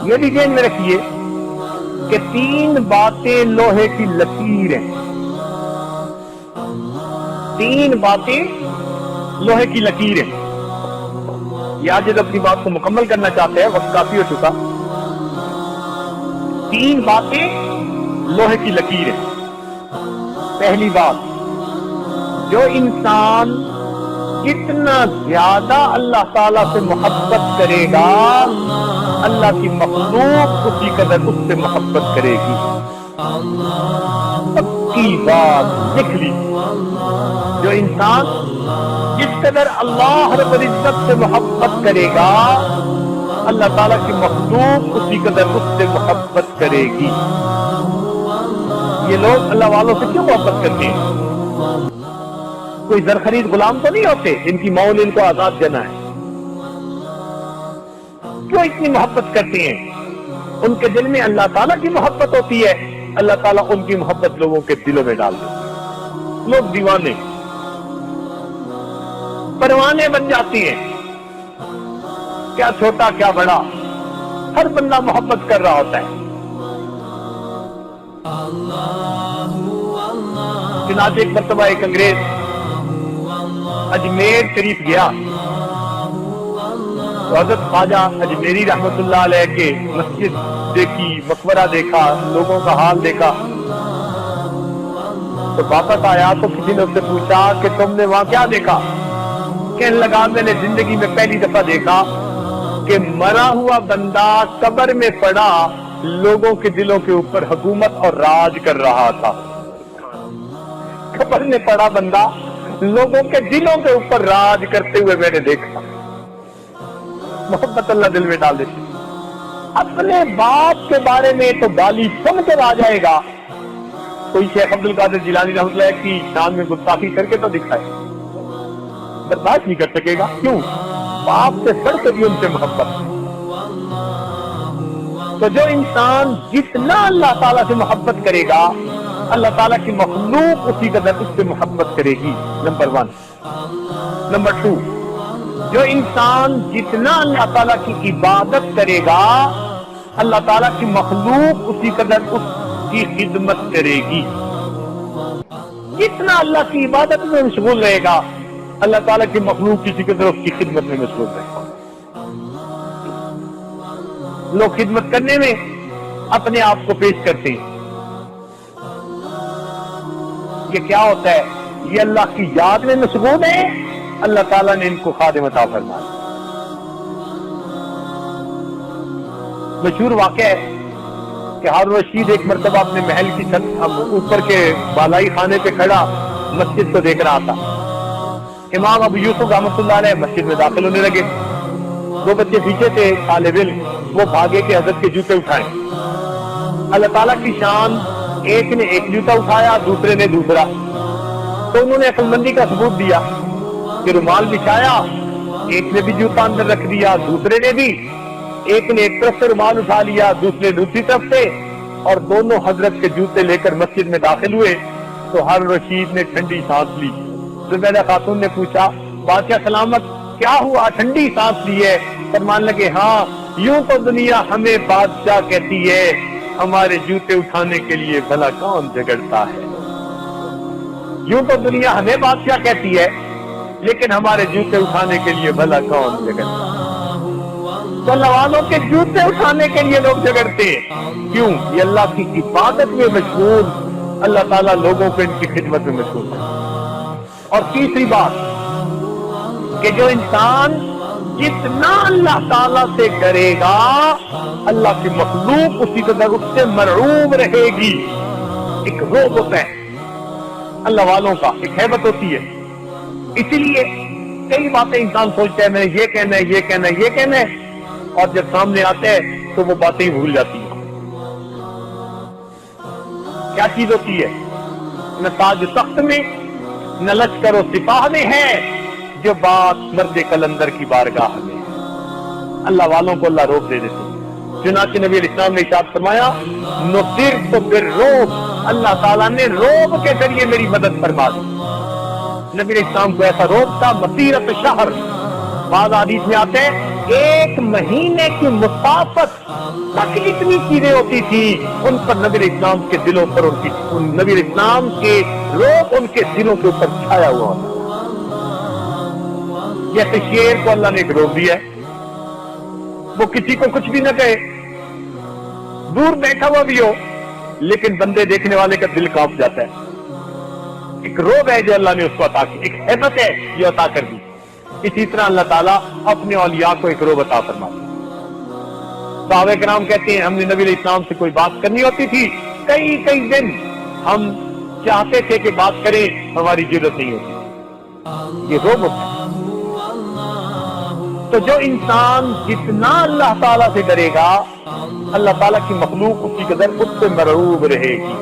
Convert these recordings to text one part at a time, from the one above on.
یہ بھی ذہن میں رکھیے کہ 3 باتیں لوہے کی لکیر ہیں. 3 باتیں لوہے کی لکیر ہیں. یہ آج جب اپنی بات کو مکمل کرنا چاہتے ہیں، وقت کافی ہو چکا. 3 باتیں لوہے کی لکیر ہیں. پہلی بات، جو انسان جتنا زیادہ اللہ تعالیٰ سے محبت کرے گا، اللہ کی مخلوق اسی قدر اس سے محبت کرے گی. پکی بات لکھ لی، جو انسان جس قدر اللہ رب العزت سے محبت کرے گا، اللہ تعالیٰ کی مخلوق اسی قدر اس سے محبت کرے گی. یہ لوگ اللہ والوں سے کیوں محبت کرتے ہیں؟ کوئی زرخرید غلام تو نہیں ہوتے جن کی مول ان کو آزاد دینا ہے. کیوں اتنی محبت کرتے ہیں؟ ان کے دل میں اللہ تعالیٰ کی محبت ہوتی ہے. اللہ تعالیٰ ان کی محبت لوگوں کے دلوں میں ڈال دیتے ہیں. لوگ دیوانے پروانے بن جاتے ہیں. کیا چھوٹا کیا بڑا، ہر بندہ محبت کر رہا ہوتا ہے. چنانچہ ایک مرتبہ ایک انگریز اجمیر شریف گیا تو حضرت خواجہ اجمیری رحمت اللہ علیہ کے مسجد دیکھی، مقبرہ دیکھا، لوگوں کا حال دیکھا. تو واپس آیا تو کسی نے اس سے پوچھا کہ تم نے وہاں کیا دیکھا؟ کہنے لگا میں نے زندگی میں پہلی دفعہ دیکھا کہ مرا ہوا بندہ قبر میں پڑا لوگوں کے دلوں کے اوپر حکومت اور راج کر رہا تھا. قبر میں پڑا بندہ لوگوں کے دلوں کے اوپر راج کرتے ہوئے میں نے دیکھا. محبت اللہ دل میں ڈال دیتی. اپنے باپ کے بارے میں تو گالی سن کر آ جائے گا، کوئی شیخ عبد القادر جیلانی رحمۃ اللہ کی شان میں گستاخی کر کے تو دکھائے، برداشت نہیں کر سکے گا. کیوں؟ باپ سے بڑھ کر بھی ان سے محبت. تو جو انسان جتنا اللہ تعالیٰ سے محبت کرے گا، اللہ تعالیٰ کی مخلوق اسی قدر اس سے محبت کرے گی. نمبر 1. نمبر 2، جو انسان جتنا اللہ تعالیٰ کی عبادت کرے گا، اللہ تعالیٰ کی مخلوق اسی قدر اس کی خدمت کرے گی. جتنا اللہ کی عبادت میں مشغول رہے گا، اللہ تعالیٰ کی مخلوق کسی قدر اس کی خدمت میں مشغول رہے گا. لوگ خدمت کرنے میں اپنے آپ کو پیش کرتے ہیں. یہ کیا ہوتا ہے؟ یہ اللہ کی یاد میں مشغول ہیں، اللہ تعالیٰ نے ان کو خادم عطا فرمایا. مشہور واقعہ ہے کہ ہارون رشید ایک مرتبہ اپنے محل کی چھت اوپر کے بالائی خانے پہ کھڑا مسجد کو دیکھ رہا تھا. امام ابو یوسف رحمۃ اللہ علیہ مسجد میں داخل ہونے لگے. 2 بچے پیچھے تھے طالب علم، وہ بھاگے کہ حضرت کے جوتے اٹھائیں. اللہ تعالیٰ کی شان، ایک نے ایک جوتا اٹھایا، دوسرے نے دوسرا. تو انہوں نے عقل مندی کا ثبوت دیا کہ رومال بچھایا، ایک نے بھی جوتا اندر رکھ دیا، دوسرے نے بھی. ایک نے ایک طرف سے رومال اٹھا لیا، دوسرے دوسری طرف سے، اور دونوں حضرت کے جوتے لے کر مسجد میں داخل ہوئے. تو ہارون رشید نے ٹھنڈی سانس لی. زبیدہ خاتون نے پوچھا بادشاہ سلامت کیا ہوا، ٹھنڈی سانس لی ہے؟ فرمانے لگے ہاں، یوں تو دنیا ہمیں بادشاہ کہتی ہے، ہمارے جوتے اٹھانے کے لیے بھلا کون جھگڑتا ہے. یوں تو دنیا ہمیں بادشاہ کہتی ہے، لیکن ہمارے جوتے اٹھانے کے لیے بھلا کون جھگڑتا ہے. تو اللہ والوں کے جوتے اٹھانے کے لیے لوگ جھگڑتے ہیں. کیوں؟ یہ اللہ کی عبادت میں مشغول، اللہ تعالیٰ لوگوں کو ان کی خدمت میں مشغول ہے. اور تیسری بات کہ جو انسان جتنا اللہ تعالیٰ سے کرے گا، اللہ کی مخلوق اسی قدر اس سے مرعوب رہے گی. ایک روب ہوتا ہے اللہ والوں کا، ایک ہیبت ہوتی ہے. اسی لیے کئی باتیں انسان سوچتا ہے میں نے یہ کہنا ہے، یہ کہنا ہے، یہ کہنا ہے، اور جب سامنے آتے ہیں تو وہ باتیں بھول جاتی ہیں. کیا چیز ہوتی ہے؟ نہ تاج تخت میں، نہ لشکر و سپاہ میں ہے جو بات مرد کلندر کی بارگاہ میں ہے. اللہ والوں کو اللہ روب دے دیتے ہیں. چنانچہ نبی علیہ السلام نے ارشاد فرمایا نصرت بالرعب، اللہ تعالیٰ نے روب کے ذریعے میری مدد فرما دی. نبی علیہ السلام کو ایسا روب تھا مسیرت شہر. بعض حدیث میں آتے ہیں 1 مہینے کی مسافت باقی جتنی چیزیں ہوتی تھی ان پر نبی اسلام کے دلوں پر ان نبی اسلام کے روح ان کے دلوں کے اوپر چھایا ہوا ہوتا. جیسے شیر کو اللہ نے ایک روک دیا ہے، وہ کسی کو کچھ بھی نہ کہے، دور بیٹھا ہوا بھی ہو لیکن بندے دیکھنے والے کا دل کانپ جاتا ہے. ایک روب ہے جو اللہ نے اس کو عطا کی، ایک ہیبت ہے جو عطا کر دی. اسی طرح اللہ تعالیٰ اپنے اولیاء کو ایک روب عطا فرماتا. صحابہ کرام کہتے ہیں ہم نے نبی علیہ السلام سے کوئی بات کرنی ہوتی تھی، کئی دن ہم چاہتے تھے کہ بات کریں، ہماری ضرورت نہیں ہوتی. یہ روب ہوتا ہے. تو جو انسان جتنا اللہ تعالیٰ سے ڈرے گا، اللہ تعالیٰ کی مخلوق اسی قدر اس سے مرعوب رہے گی.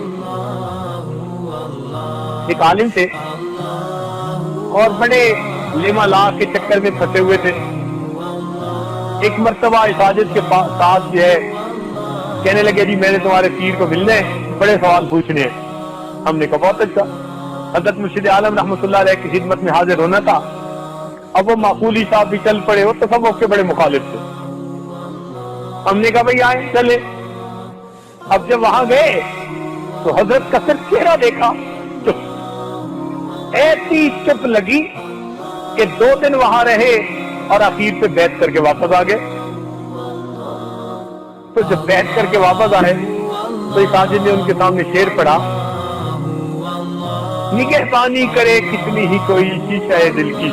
ایک عالم تھے اور بڑے لما لا کے چکر میں پھنسے ہوئے تھے. ایک مرتبہ ساجد کے ساتھ جو ہے کہنے لگے جی میں نے تمہارے پیر کو ملنا ہے، بڑے سوال پوچھنے ہیں. ہم نے کہا بہت اچھا. حضرت مرشد عالم رحمۃ اللہ علیہ کی خدمت میں حاضر ہونا تھا. اب وہ معقولی صاحب بھی چل پڑے، وہ تصوف کے بڑے مخالف تھے. ہم نے کہا بھائی آئے چلے. اب جب وہاں گئے تو حضرت کا صرف چہرہ دیکھا، چپ، ایسی چپ لگی کہ 2 دن وہاں رہے اور اخیر پہ بیعت کر کے واپس آ گئے. تو جب بیعت کر کے واپس آئے تو ایک ساجد نے ان کے سامنے شعر پڑھا، نگہبانی کرے کتنی ہی کوئی شیشہ دل کی،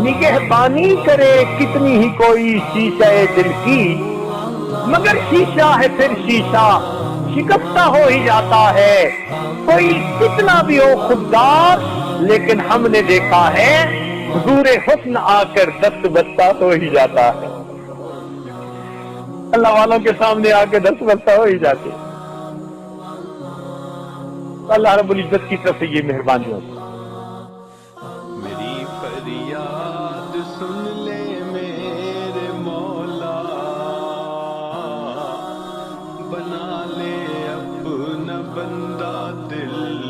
نگہبانی کرے کتنی ہی کوئی شیشہ دل کی، مگر شیشہ ہے پھر شیشہ شکستہ ہو ہی جاتا ہے. کوئی کتنا بھی ہو خوددار لیکن ہم نے دیکھا ہے حضور حسن آ کر دست بستہ ہو ہی جاتا ہے. اللہ والوں کے سامنے آ کے دست بستہ ہو ہی جاتے. اللہ رب العزت کی طرف سے یہ مہربانی ہوتی. میری فریاد سن لے میرے مولا، بنا لے اپنا بندہ دل